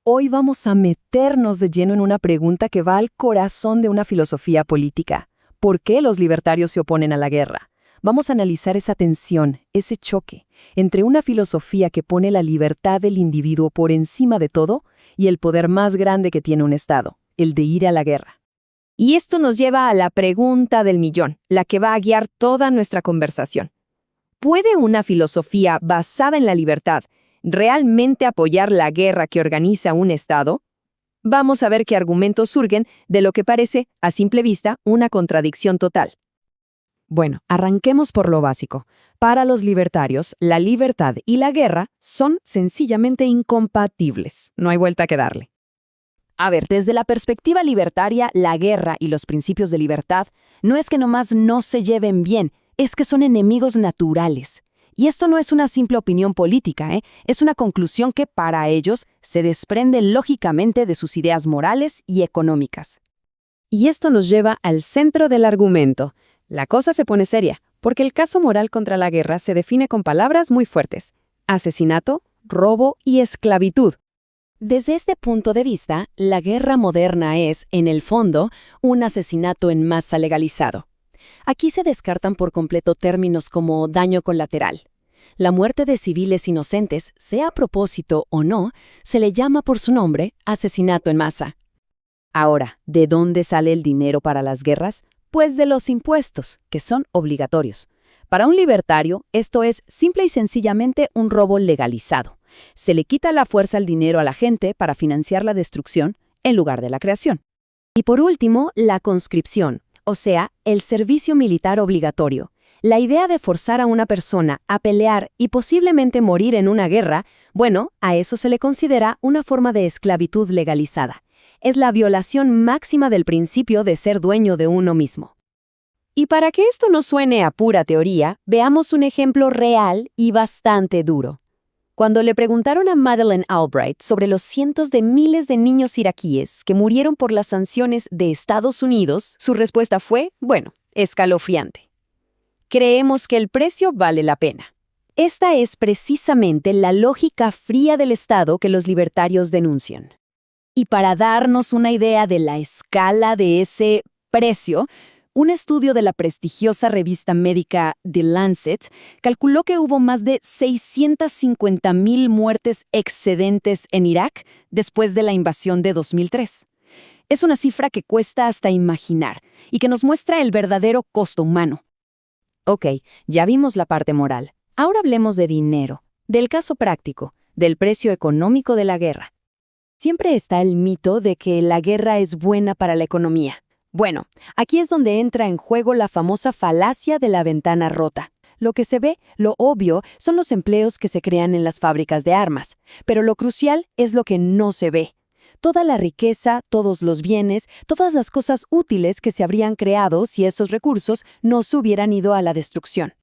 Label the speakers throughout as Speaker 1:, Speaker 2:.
Speaker 1: Hoy vamos a meternos de lleno en una pregunta que va al corazón de una filosofía política. ¿Por qué los libertarios se oponen a la guerra? Vamos a analizar esa tensión, ese choque, entre una filosofía que pone la libertad del individuo por encima de todo y el poder más grande que tiene un Estado, el de ir a la guerra.
Speaker 2: Y esto nos lleva a la pregunta del millón, la que va a guiar toda nuestra conversación. ¿Puede una filosofía basada en la libertad realmente apoyar la guerra que organiza un Estado? Vamos a ver qué argumentos surgen de lo que parece, a simple vista, una contradicción total.
Speaker 1: Bueno, arranquemos por lo básico. Para los libertarios, la libertad y la guerra son sencillamente incompatibles. No hay vuelta que darle. A ver, desde la perspectiva libertaria, la guerra y los principios de libertad no es que nomás no se lleven bien, es que son enemigos naturales. Y esto no es una simple opinión política, es una conclusión que para ellos se desprende lógicamente de sus ideas morales y económicas. Y esto nos lleva al centro del argumento. La cosa se pone seria, porque el caso moral contra la guerra se define con palabras muy fuertes: asesinato, robo y esclavitud. Desde este punto de vista, la guerra moderna es, en el fondo, un asesinato en masa legalizado. Aquí se descartan por completo términos como daño colateral. La muerte de civiles inocentes, sea a propósito o no, se le llama por su nombre asesinato en masa. Ahora, ¿de dónde sale el dinero para las guerras? Pues de los impuestos, que son obligatorios. Para un libertario, esto es simple y sencillamente un robo legalizado. Se le quita la fuerza al dinero a la gente para financiar la destrucción en lugar de la creación. Y por último, la conscripción, o sea, el servicio militar obligatorio. La idea de forzar a una persona a pelear y posiblemente morir en una guerra, bueno, a eso se le considera una forma de esclavitud legalizada. Es la violación máxima del principio de ser dueño de uno mismo. Y para que esto no suene a pura teoría, veamos un ejemplo real y bastante duro. Cuando le preguntaron a Madeleine Albright sobre los cientos de miles de niños iraquíes que murieron por las sanciones de Estados Unidos, su respuesta fue, bueno, escalofriante. Creemos que el precio vale la pena. Esta es precisamente la lógica fría del Estado que los libertarios denuncian. Y para darnos una idea de la escala de ese precio, un estudio de la prestigiosa revista médica The Lancet calculó que hubo más de 650,000 muertes excedentes en Irak después de la invasión de 2003. Es una cifra que cuesta hasta imaginar y que nos muestra el verdadero costo humano. Ok, ya vimos la parte moral. Ahora hablemos de dinero, del caso práctico, del precio económico de la guerra. Siempre está el mito de que la guerra es buena para la economía. Bueno, aquí es donde entra en juego la famosa falacia de la ventana rota. Lo que se ve, lo obvio, son los empleos que se crean en las fábricas de armas, pero lo crucial es lo que no se ve. Toda la riqueza, todos los bienes, todas las cosas útiles que se habrían creado si esos recursos no se hubieran ido a la destrucción.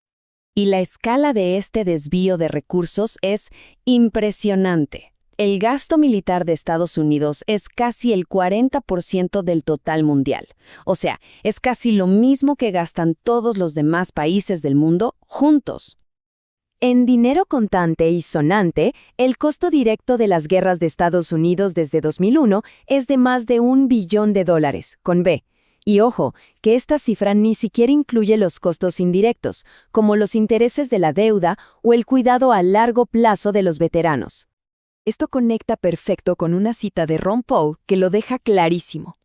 Speaker 1: Y la escala de este desvío de recursos es impresionante. El gasto militar de Estados Unidos es casi el 40% del total mundial. O sea, es casi lo mismo que gastan todos los demás países del mundo juntos. En dinero contante y sonante, el costo directo de las guerras de Estados Unidos desde 2001 es de más de $1 billón, con B. Y ojo, que esta cifra ni siquiera incluye los costos indirectos, como los intereses de la deuda o el cuidado a largo plazo de los veteranos. Esto conecta perfecto con una cita de Ron Paul que lo deja clarísimo.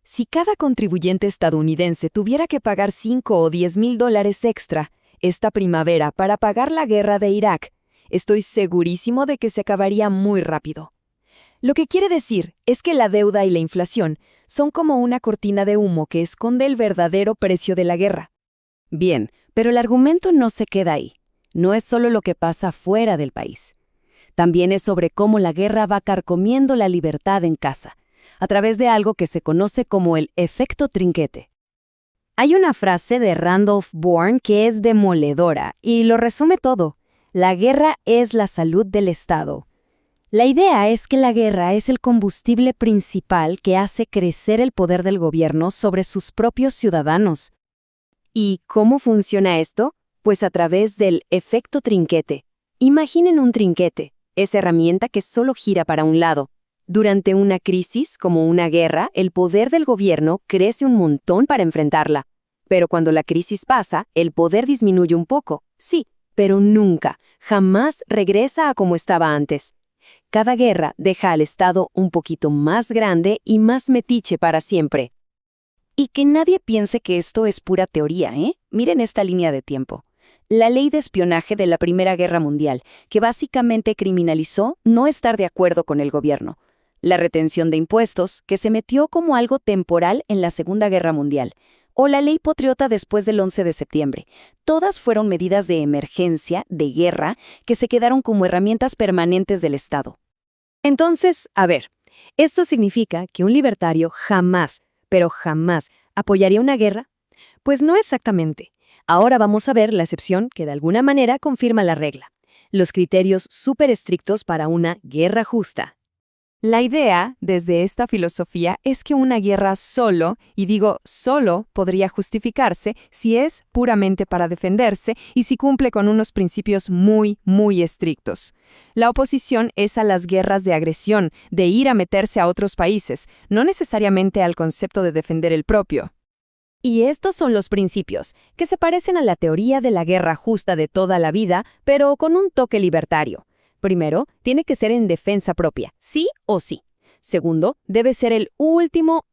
Speaker 1: Si cada contribuyente estadounidense tuviera que pagar $5 o $10,000 extra esta primavera para pagar la guerra de Irak, estoy segurísimo de que se acabaría muy rápido. Lo que quiere decir es que la deuda y la inflación son como una cortina de humo que esconde el verdadero precio de la guerra. Bien, pero el argumento no se queda ahí. No es solo lo que pasa fuera del país. También es sobre cómo la guerra va carcomiendo la libertad en casa, a través de algo que se conoce como el efecto trinquete. Hay una frase de Randolph Bourne que es demoledora y lo resume todo. La guerra es la salud del Estado. La idea es que la guerra es el combustible principal que hace crecer el poder del gobierno sobre sus propios ciudadanos. ¿Y cómo funciona esto? Pues a través del efecto trinquete. Imaginen un trinquete. Esa herramienta que solo gira para un lado.
Speaker 2: Durante una crisis, como una guerra, el poder del gobierno crece un montón para enfrentarla. Pero cuando la crisis pasa, el poder disminuye un poco, sí, pero nunca, jamás regresa a como estaba antes. Cada guerra deja al Estado un poquito más grande y más metiche para siempre.
Speaker 1: Y que nadie piense que esto es pura teoría, ¿eh? Miren esta línea de tiempo. La ley de espionaje de la Primera Guerra Mundial, que básicamente criminalizó no estar de acuerdo con el gobierno. La retención de impuestos, que se metió como algo temporal en la Segunda Guerra Mundial. O la ley patriota después del 11 de septiembre. Todas fueron medidas de emergencia, de guerra, que se quedaron como herramientas permanentes del Estado.
Speaker 2: Entonces, a ver, ¿esto significa que un libertario jamás, pero jamás, apoyaría una guerra? Pues no exactamente. Ahora vamos a ver la excepción que de alguna manera confirma la regla. Los criterios súper estrictos para una guerra justa. La idea, desde esta filosofía, es que una guerra solo, y digo solo, podría justificarse si es puramente para defenderse y si cumple con unos principios muy, muy estrictos. La oposición es a las guerras de agresión, de ir a meterse a otros países, no necesariamente al concepto de defender el propio. Y estos son los principios, que se parecen a la teoría de la guerra justa de toda la vida, pero con un toque libertario. Primero, tiene que ser en defensa propia, sí o sí. Segundo, debe ser el último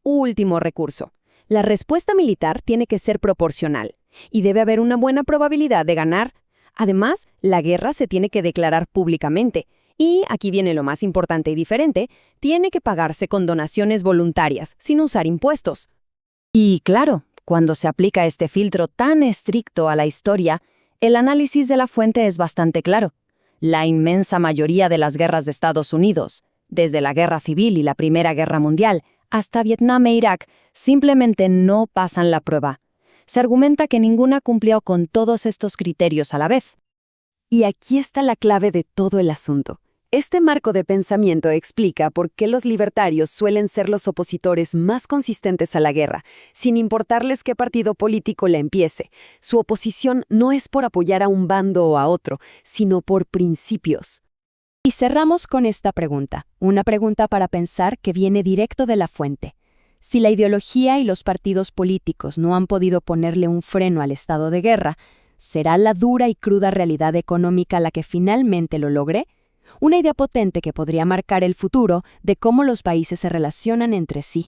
Speaker 2: recurso. La respuesta militar tiene que ser proporcional y debe haber una buena probabilidad de ganar. Además, la guerra se tiene que declarar públicamente y, aquí viene lo más importante y diferente, tiene que pagarse con donaciones voluntarias, sin usar impuestos. Y claro, cuando se aplica este filtro tan estricto a la historia, el análisis de la fuente es bastante claro. La inmensa mayoría de las guerras de Estados Unidos, desde la Guerra Civil y la Primera Guerra Mundial hasta Vietnam e Irak, simplemente no pasan la prueba. Se argumenta que ninguna cumplió con todos estos criterios a la vez. Y aquí está la clave de todo el asunto. Este marco de pensamiento explica por qué los libertarios suelen ser los opositores más consistentes a la guerra, sin importarles qué partido político la empiece. Su oposición no es por apoyar a un bando o a otro, sino por principios. Y cerramos con esta pregunta, una pregunta para pensar que viene directo de la fuente. Si la ideología y los partidos políticos no han podido ponerle un freno al estado de guerra, ¿será la dura y cruda realidad económica la que finalmente lo logre? Una idea potente que podría marcar el futuro de cómo los países se relacionan entre sí.